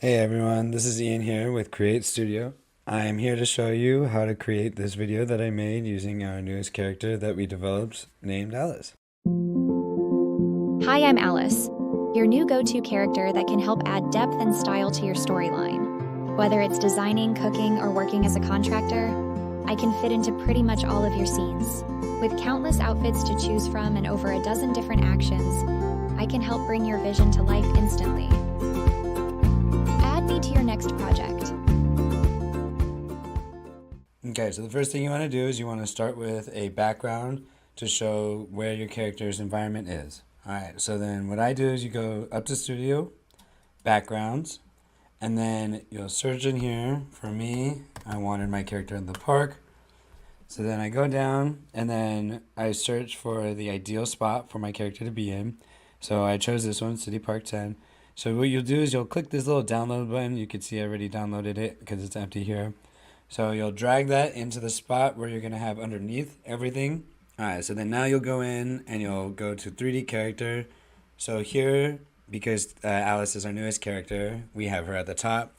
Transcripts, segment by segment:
Hey everyone, this is Ian here with CreateStudio. I am here to show you how to create this video that I made using our newest character that we developed named Alice. Hi, I'm Alice, your new go-to character that can help add depth and style to your storyline. Whether it's designing, cooking, or working as a contractor, I can fit into pretty much all of your scenes. With countless outfits to choose from and over a dozen different actions, I can help bring your vision to life instantly. Add me to your next project. Okay, so the first thing you want to do is you want to start with a background to show where your character's environment is. Alright, so then what I do is you go up to Studio, Backgrounds, and then you'll search in here. For me, I wanted my character in the park. So then I go down and then I search for the ideal spot for my character to be in. So I chose this one, City Park 10. So what you'll do is you'll click this little download button. You can see I already downloaded it because it's empty here. So you'll drag that into the spot where you're going to have underneath everything. Alright, so then now you'll go in and you'll go to 3D character. So here, because Alice is our newest character, we have her at the top.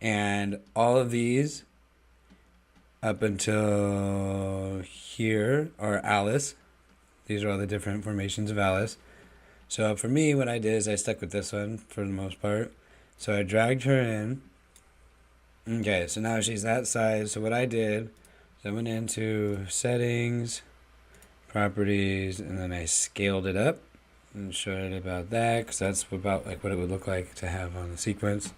And all of these up until here are Alice. These are all the different formations of Alice. So for me, what I did is I stuck with this one for the most part. So I dragged her in. Okay, so now she's that size. So what I did is I went into settings, properties, and then I scaled it up and showed it about that because that's about like what it would look like to have on the sequence.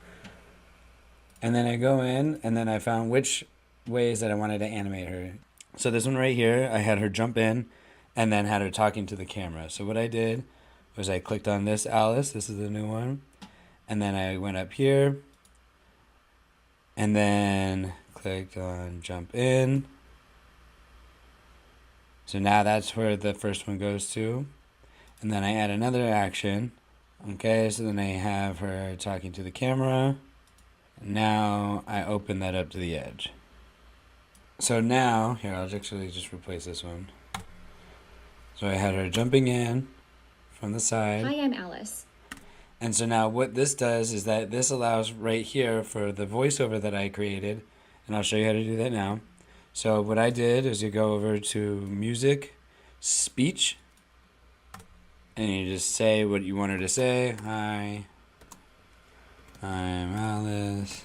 And then I go in and then I found which ways that I wanted to animate her. So this one right here, I had her jump in and then had her talking to the camera. So what I did was I clicked on this Alice, this is the new one, and then I went up here and then clicked on jump in. So now that's where the first one goes to. And then I add another action. Okay, so then I have her talking to the camera. Now I open that up to the edge. So now, here, I'll actually just replace this one. So I had her jumping in from the side. Hi, I'm Alice. And so now what this does is that this allows right here for the voiceover that I created, and I'll show you how to do that now. So what I did is you go over to music, speech, and you just say what you want her to say. Hi, I'm Alice.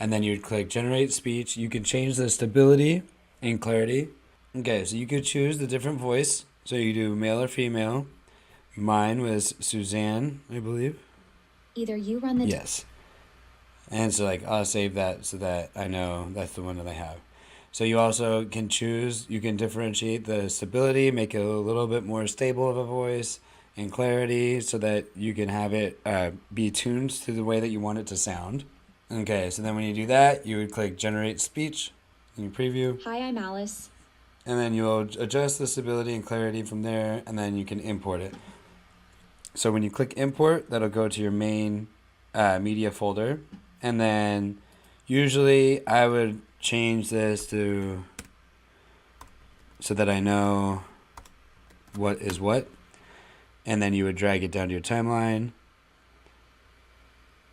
And then you'd click generate speech. You can change the stability and clarity. Okay, so you could choose the different voice. So you do male or female. Mine was Suzanne, I believe. Either you run the... Yes. And so like I'll save that so that I know that's the one that I have. So you also can choose, you can differentiate the stability, make it a little bit more stable of a voice, and clarity so that you can have it be tuned to the way that you want it to sound. Okay, so then when you do that, you would click generate speech in your preview. Hi, I'm Alice. And then you'll adjust the stability and clarity from there, and then you can import it. So when you click import, that'll go to your main media folder. And then usually I would change this to so that I know what is what. And then you would drag it down to your timeline.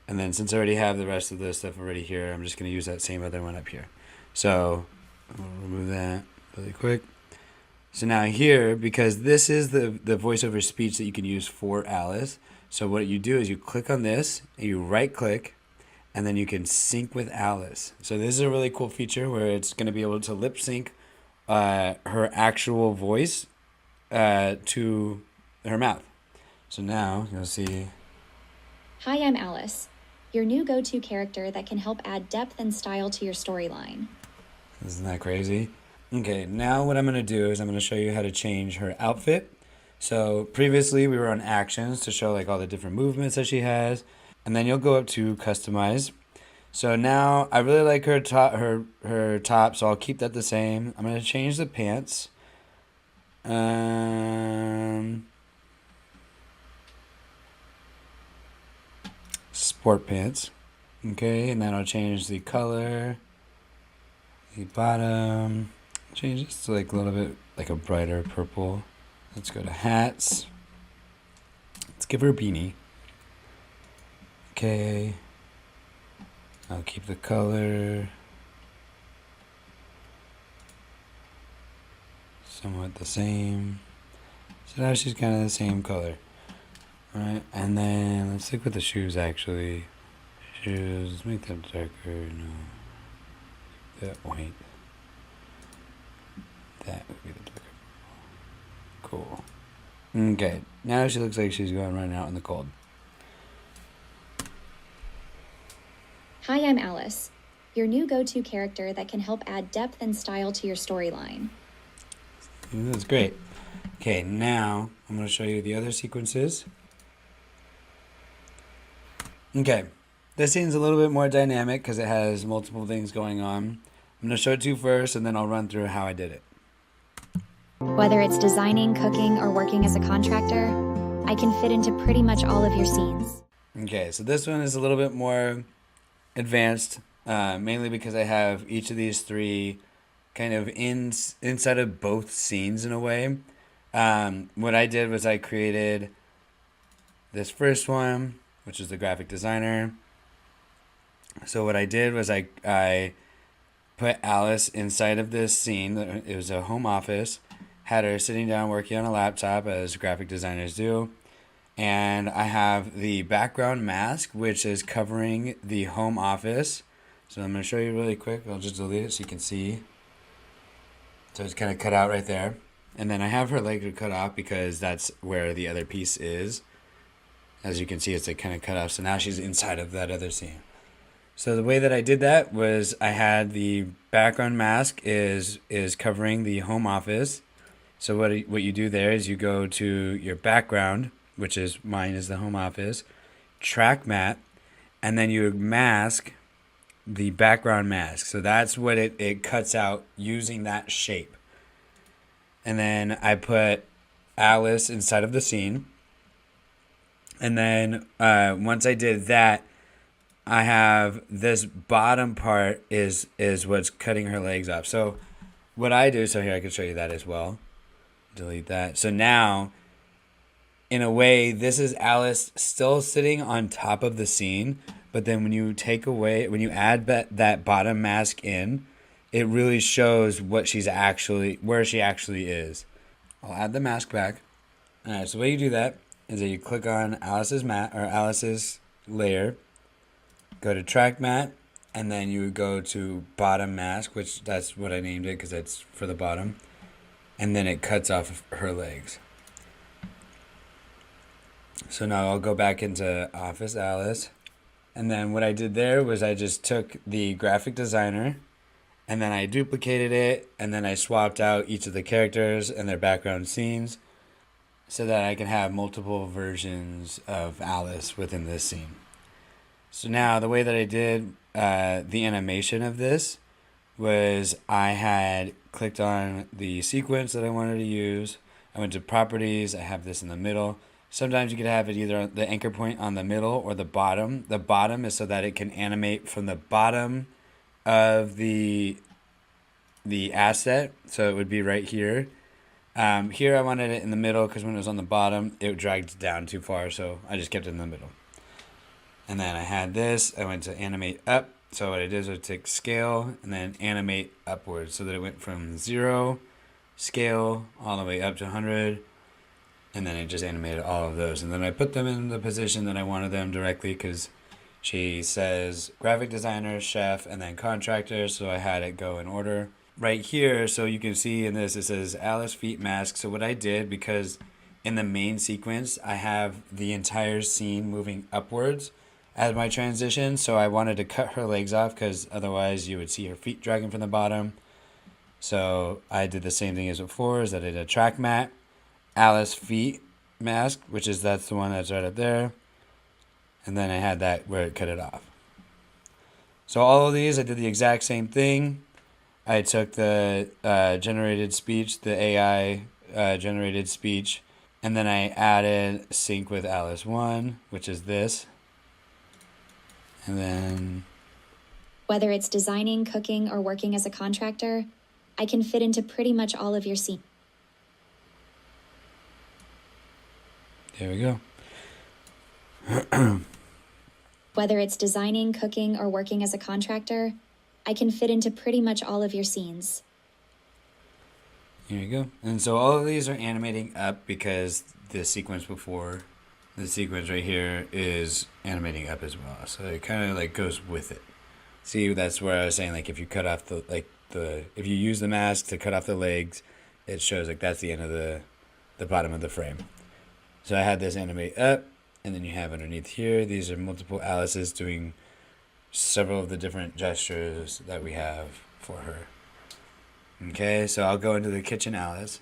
And then since I already have the rest of this stuff already here, I'm just going to use that same other one up here. So I'll remove that really quick. So now here, because this is the voiceover speech that you can use for Alice, so what you do is you click on this, and you right click, and then you can sync with Alice. So this is a really cool feature where it's going to be able to lip sync her actual voice to her mouth. So now you'll see. Hi, I'm Alice, your new go-to character that can help add depth and style to your storyline. Isn't that crazy? Okay, now what I'm going to do is I'm going to show you how to change her outfit. So previously we were on actions to show like all the different movements that she has. And then you'll go up to customize. So now I really like her top, so I'll keep that the same. I'm going to change the pants. Sport pants. Okay, and then I'll change the color, the bottom. Change this to like a little bit like a brighter purple. Let's go to hats. Let's give her a beanie. okay. I'll keep the color somewhat the same. So now she's kind of the same color. Alright, and then let's look with the shoes actually. Shoes, make them darker, no. That white. That would be the darker. Cool. Okay, now she looks like she's going running out in the cold. Hi, I'm Alice, your new go-to character that can help add depth and style to your storyline. That's great. Okay, now I'm going to show you the other sequences. Okay, this scene's a little bit more dynamic because it has multiple things going on. I'm going to show it to you first, and then I'll run through how I did it. Whether it's designing, cooking, or working as a contractor, I can fit into pretty much all of your scenes. Okay, so this one is a little bit more advanced, mainly because I have each of these three kind of inside of both scenes in a way. What I did was I created this first one, which is the graphic designer. So what I did was I put Alice inside of this scene. It was a home office, had her sitting down working on a laptop as graphic designers do. And I have the background mask, which is covering the home office. So I'm going to show you really quick. I'll just delete it so you can see. So it's kind of cut out right there. And then I have her leg cut off because that's where the other piece is. As you can see, it's like kind of cut off. So now she's inside of that other scene. So the way that I did that was I had the background mask is covering the home office. So what you do there is you go to your background, which is mine is the home office, track matte, and then you mask the background mask. So that's what it cuts out using that shape. And then I put Alice inside of the scene. And then once I did that, I have this bottom part is what's cutting her legs off. So what I do, so here I can show you that as well. Delete that. So now, in a way, this is Alice still sitting on top of the scene, but then when you add that bottom mask in, it really shows where she actually is. I'll add the mask back. All right, so the way you do that is that you click on Alice's layer, go to track matte, and then you would go to bottom mask, which that's what I named it because it's for the bottom, and then it cuts off her legs. So now I'll go back into Office Alice. And then what I did there was I just took the graphic designer and then I duplicated it and then I swapped out each of the characters and their background scenes so that I can have multiple versions of Alice within this scene. So now the way that I did the animation of this was I had clicked on the sequence that I wanted to use. I went to properties. I have this in the middle. Sometimes you could have it either the anchor point on the middle or the bottom. The bottom is so that it can animate from the bottom of the asset. So it would be right here. Here I wanted it in the middle because when it was on the bottom, it dragged down too far. So I just kept it in the middle. And then I had this. I went to animate up. So what I did was take scale and then animate upwards so that it went from 0 scale all the way up to 100. And then it just animated all of those. And then I put them in the position that I wanted them directly because she says graphic designer, chef, and then contractor. So I had it go in order. Right here, so you can see in this, it says Alice feet mask. So what I did, because in the main sequence, I have the entire scene moving upwards as my transition. So I wanted to cut her legs off because otherwise you would see her feet dragging from the bottom. So I did the same thing as before, is that I did a track matte. Alice feet mask, that's the one that's right up there, and then I had that where it cut it off. So all of these I did the exact same thing. I took the generated speech, the AI generated speech, and then I added sync with Alice 1, which is this, and then Whether it's designing, cooking, or working as a contractor, I can fit into pretty much all of your scenes. There we go. Whether it's designing, cooking, or working as a contractor, I can fit into pretty much all of your scenes. Here you go. And so all of these are animating up because the sequence before, the sequence right here is animating up as well. So it kind of like goes with it. See, that's where I was saying, like, if you cut off if you use the mask to cut off the legs, it shows like that's the end of the bottom of the frame. So I had this animate up, and then you have underneath here, these are multiple Alices doing several of the different gestures that we have for her. Okay, so I'll go into the kitchen Alice.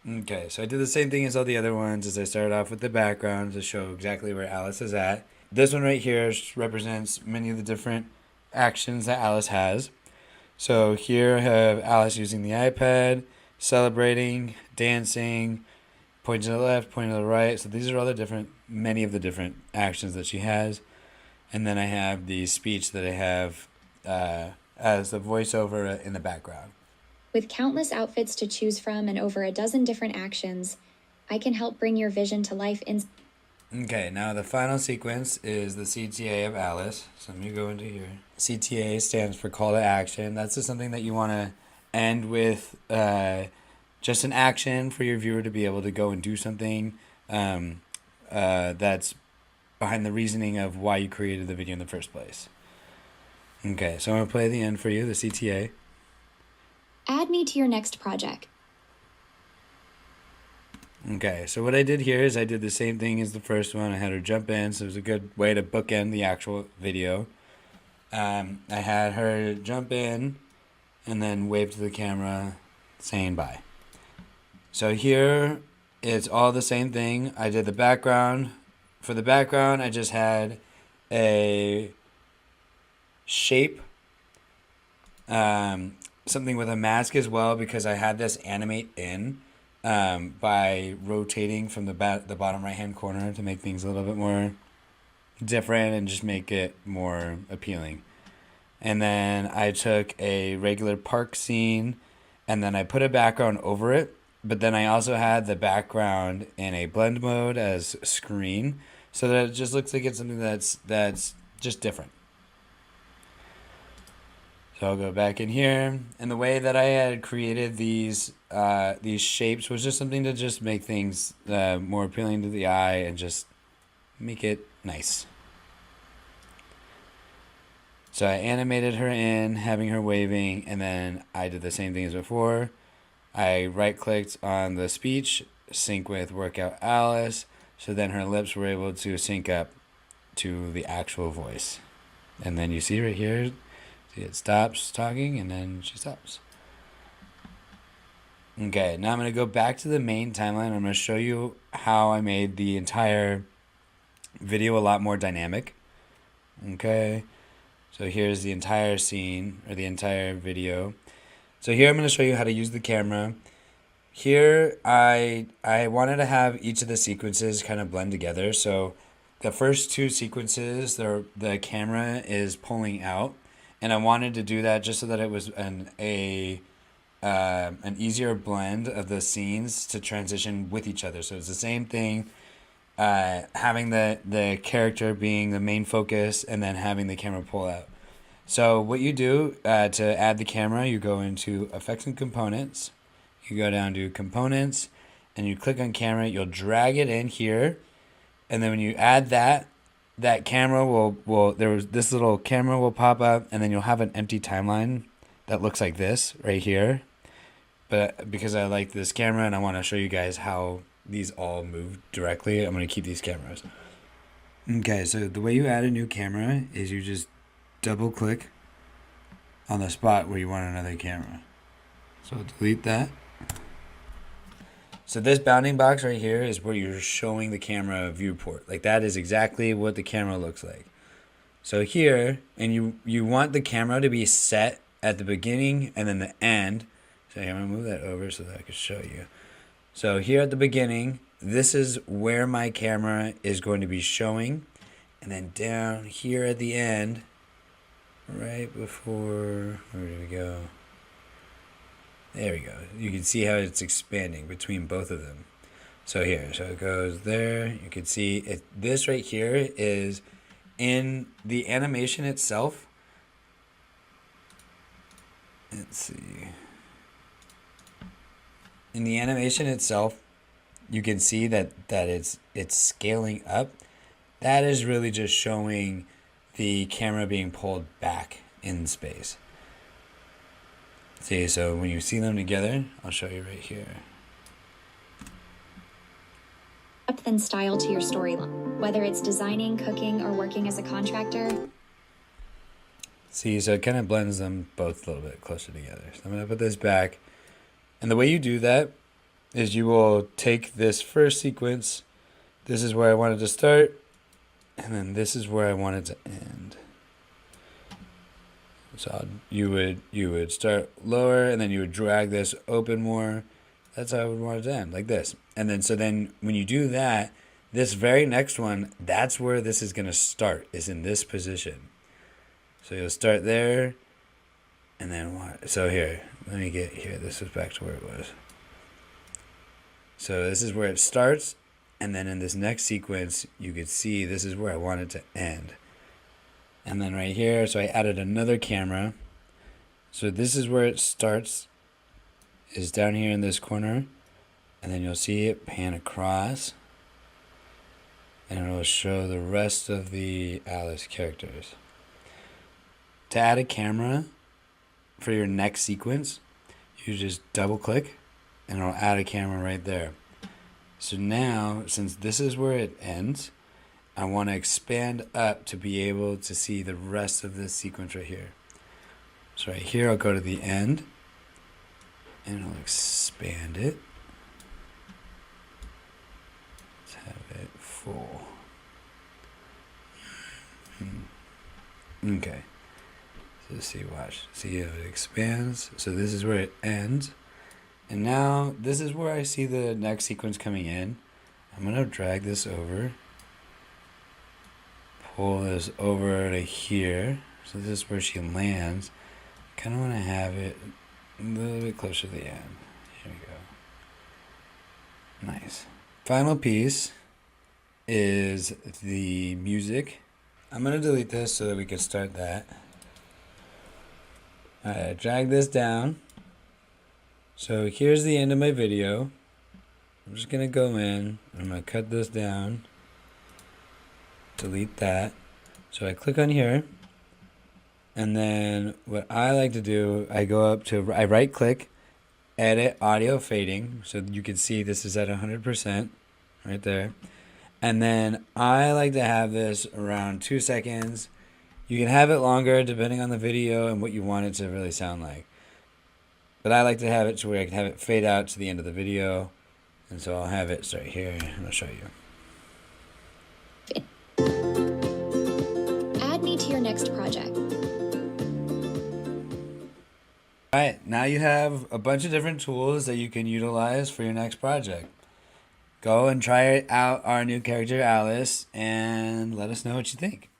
Okay, so I did the same thing as all the other ones as I started off with the background to show exactly where Alice is at. This one right here represents many of the different actions that Alice has. So here I have Alice using the iPad, celebrating, dancing, pointing to the left, pointing to the right. So these are all many of the different actions that she has. And then I have the speech that I have as the voiceover in the background. With countless outfits to choose from and over a dozen different actions, I can help bring your vision to life in... Okay, now the final sequence is the CTA of Alice. So let me go into here. CTA stands for call to action. That's just something that you want to end with just an action for your viewer to be able to go and do something that's behind the reasoning of why you created the video in the first place. Okay, so I'm going to play the end for you, the CTA. Add me to your next project. Okay, so what I did here is I did the same thing as the first one. I had her jump in, so it was a good way to bookend the actual video. I had her jump in and then wave to the camera saying bye. So here it's all the same thing. I did the background. For the background, I just had a shape, something with a mask as well, because I had this animate in by rotating from the bottom right hand corner to make things a little bit more different and just make it more appealing. And then I took a regular park scene and then I put a background over it, but then I also had the background in a blend mode as screen so that it just looks like it's something that's just different. So I'll go back in here, and the way that I had created these shapes was just something to just make things more appealing to the eye and just make it nice. So I animated her in, having her waving, and then I did the same thing as before. I right-clicked on the speech, sync with Workout Alice, so then her lips were able to sync up to the actual voice. And then you see right here, it stops talking, and then she stops. Okay, now I'm going to go back to the main timeline. I'm going to show you how I made the entire video a lot more dynamic. Okay, so here's the entire scene, or the entire video. So here I'm going to show you how to use the camera. Here, I wanted to have each of the sequences kind of blend together. So the first two sequences, the camera is pulling out. And I wanted to do that just so that it was an easier blend of the scenes to transition with each other. So it's the same thing, having the character being the main focus and then having the camera pull out. So what you do to add the camera, you go into Effects and Components. You go down to Components and you click on Camera. You'll drag it in here. And then when you add that camera this little camera will pop up, and then you'll have an empty timeline that looks like this right here. But because I like this camera and I want to show you guys how these all move directly, I'm going to keep these cameras. Okay, so the way you add a new camera is you just double click on the spot where you want another camera. So I'll delete that. So this bounding box right here is where you're showing the camera viewport. Like that is exactly what the camera looks like. So here, and you want the camera to be set at the beginning and then the end. So I'm going to move that over so that I can show you. So here at the beginning, this is where my camera is going to be showing. And then down here at the end, right before, where did we go? There we go. You can see how it's expanding between both of them. So here, so it goes there. You can see it. This right here is in the animation itself, let's see. In the animation itself, you can see that it's scaling up. That is really just showing the camera being pulled back in space. See, so when you see them together, I'll show you right here. Depth and style to your storyline, whether it's designing, cooking, or working as a contractor. See, so it kind of blends them both a little bit closer together. So I'm going to put this back. And the way you do that is you will take this first sequence. This is where I wanted to start. And then this is where I wanted to end. So you would start lower, and then you would drag this open more. That's how I would want it to end, like this. And then so then when you do that, this very next one, that's where this is going to start, is in this position. So you'll start there, and then what? So here, let me get here. This was back to where it was. So this is where it starts, and then in this next sequence, you could see this is where I wanted to end. And then right here, so I added another camera. So this is where it starts, is down here in this corner. And then you'll see it pan across. And it'll show the rest of the Alice characters. To add a camera for your next sequence, you just double click and it'll add a camera right there. So now, since this is where it ends, I want to expand up to be able to see the rest of this sequence right here. So right here, I'll go to the end, and I'll expand it. Let's have it full. Okay. So see, watch. See how it expands. So this is where it ends. And now, this is where I see the next sequence coming in. I'm going to drag this over. Pull this over to here. So this is where she lands. I kind of want to have it a little bit closer to the end. Here we go. Nice. Final piece is the music. I'm going to delete this so that we can start that. Alright, drag this down. So here's the end of my video. I'm just going to go in. I'm going to cut this down. Delete that. So I click on here, and then what I like to do, I right click, edit audio fading, so you can see this is at 100% right there. And then I like to have this around 2 seconds. You can have it longer depending on the video and what you want it to really sound like. But I like to have it to where I can have it fade out to the end of the video. And so I'll have it start here, and I'll show you. Add me to your next project. Alright, now you have a bunch of different tools that you can utilize for your next project. Go and try out our new character Alice and let us know what you think.